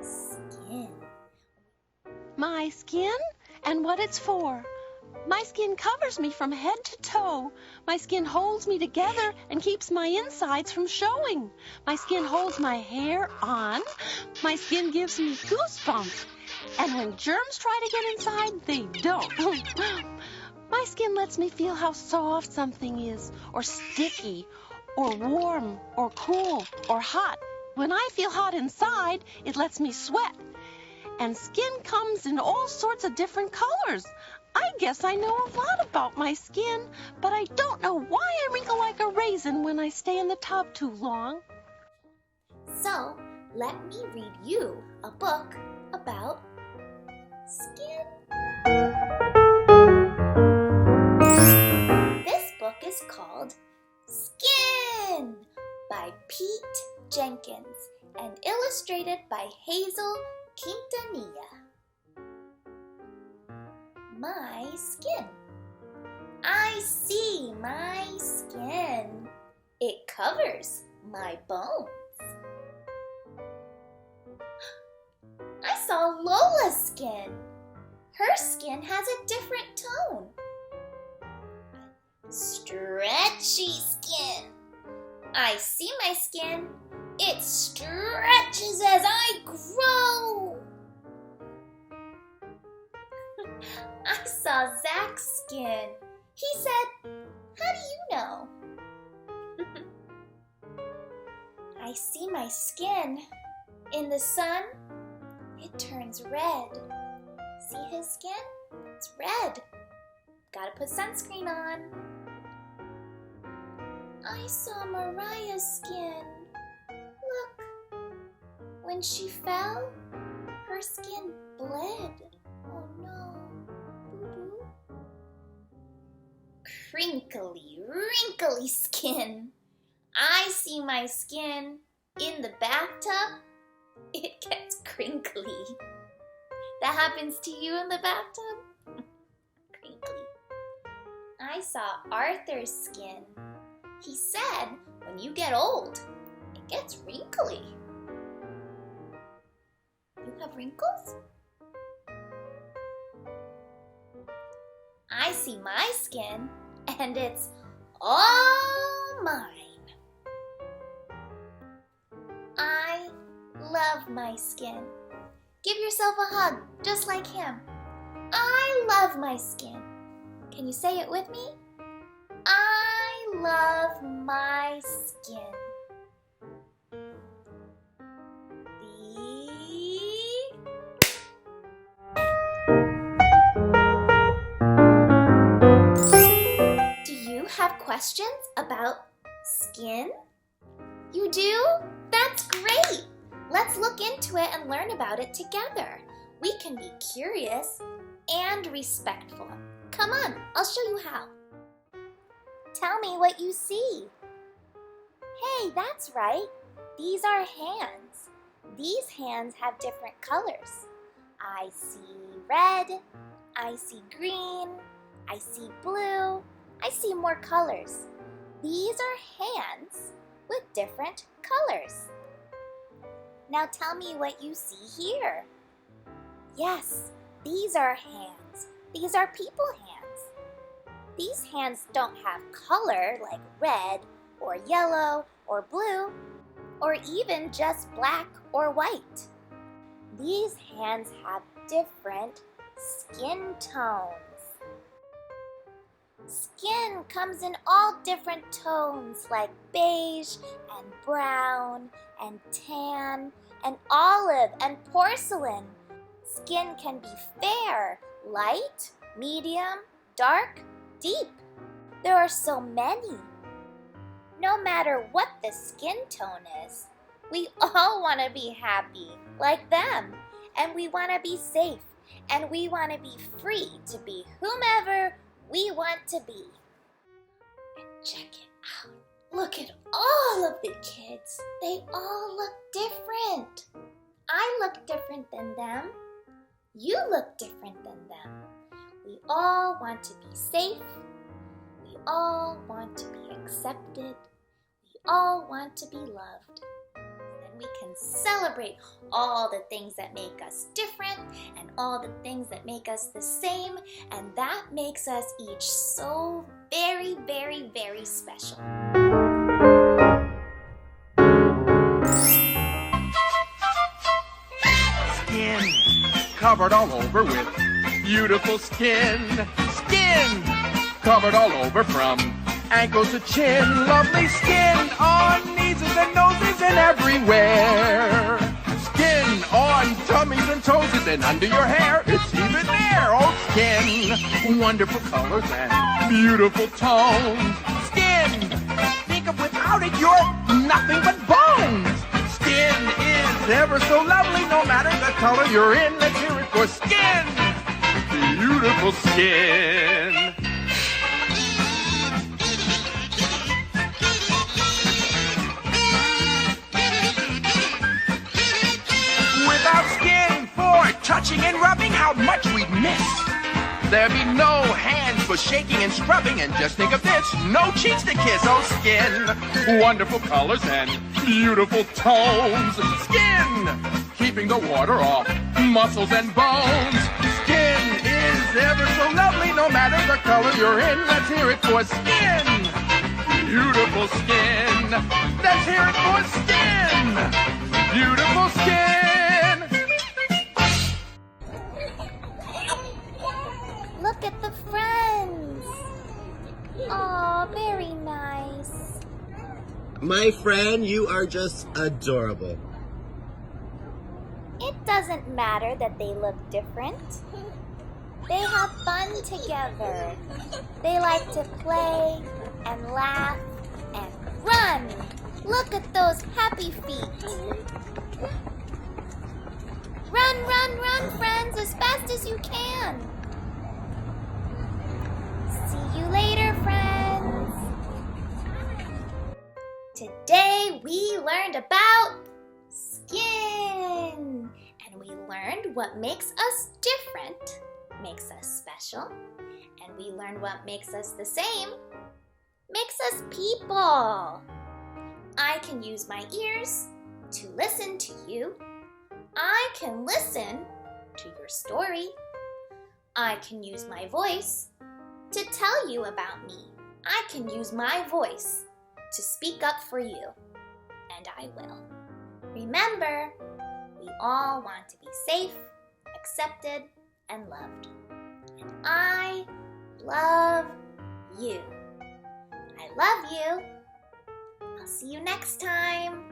Skin. My skin and what it's for. My skin covers me from head to toe. My skin holds me together and keeps my insides from showing. My skin holds my hair on. My skin gives me goosebumps. And when germs try to get inside, they don't. My skin lets me feel how soft something is, or sticky, or warm, or cool, or hot. When I feel hot inside, it lets me sweat. And skin comes in all sorts of different colors. I guess I know a lot about my skin, but I don't know why I wrinkle like a raisin when I stay in the tub too long. So, let me read you a book about skin. This book is called Skin by Pete Jenkins and illustrated by Hazel Quintanilla. My skin. I see my skin. It covers my bones. I saw Lola's skin. Her skin has a different tone. Stretchy skin. I see my skin. It stretches as I grow. I saw Zach's skin. He said, "How do you know?" I see my skin. In the sun, it turns red. See his skin? It's red. Gotta put sunscreen on. I saw Mariah's skin. Look, when she fell, her skin bled. Oh no, boo-boo. Crinkly, wrinkly skin. I see my skin in the bathtub. It gets crinkly. That happens to you in the bathtub? Crinkly. I saw Arthur's skin. He said, when you get old, it gets wrinkly. You have wrinkles? I see my skin, and it's all mine. I love my skin. Give yourself a hug, just like him. I love my skin. Can you say it with me? I love my skin. Do you have questions about skin? You do? That's great! Let's look into it and learn about it together. We can be curious and respectful. Come on, I'll show you how. Tell me what you see. Hey, that's right. These are hands. These hands have different colors. I see red, I see green, I see blue, I see more colors. These are hands with different colors. Now tell me what you see here. Yes, these are hands. These are people hands. These hands don't have color like red or yellow or blue or even just black or white. These hands have different skin tones. Skin comes in all different tones like beige and brown and tan and olive and porcelain. Skin can be fair, light, medium, dark, deep. There are so many. No matter what the skin tone is, we all want to be happy like them, and we want to be safe, and we want to be free to be whomever we want to be. And check it out. Look at all of the kids. They all look different. I look different than them. You look different than them. We all want to be safe. We all want to be accepted. We all want to be loved. Does and we can celebrate all the things that make us different and all the things that make us the same, and that makes us each so very, very, very special. Skin covered all over with beautiful skin. Skin covered all over from ankles to chin. Lovely skin on knees and noses and everywhere. Skin on tummies and toes and under your hair. It's even there. Oh, skin. Wonderful colors and beautiful tones. Skin. Think of without it, you're nothing but bones. Skin is ever so lovely, no matter the color you're in. Let's hear it for skin. Beautiful skin. Without skin for touching and rubbing, how much we'd miss. There'd be no hands for shaking and scrubbing, and just think of this, no cheeks to kiss. Oh, skin, wonderful colors and beautiful tones. Skin, keeping the water off muscles and bones. Skin is ever so lovely, no matter the color you're in. Let's hear it for skin. Beautiful skin. Let's hear it for skin. Beautiful skin. Look at the friends. Aw, very nice. My friend, you are just adorable. It doesn't matter that they look different. They have fun together. They like to play and laugh and run. Look at those happy feet. Run, run, run, friends, as fast as you can. See you later, friends. Today we learned about skin. And we learned what makes us different, makes us special. And we learned what makes us the same, makes us people. I can use my ears to listen to you. I can listen to your story. I can use my voice to tell you about me. I can use my voice to speak up for you, and I will. Remember, we all want to be safe, accepted, and loved. And I love you. I love you. I'll see you next time.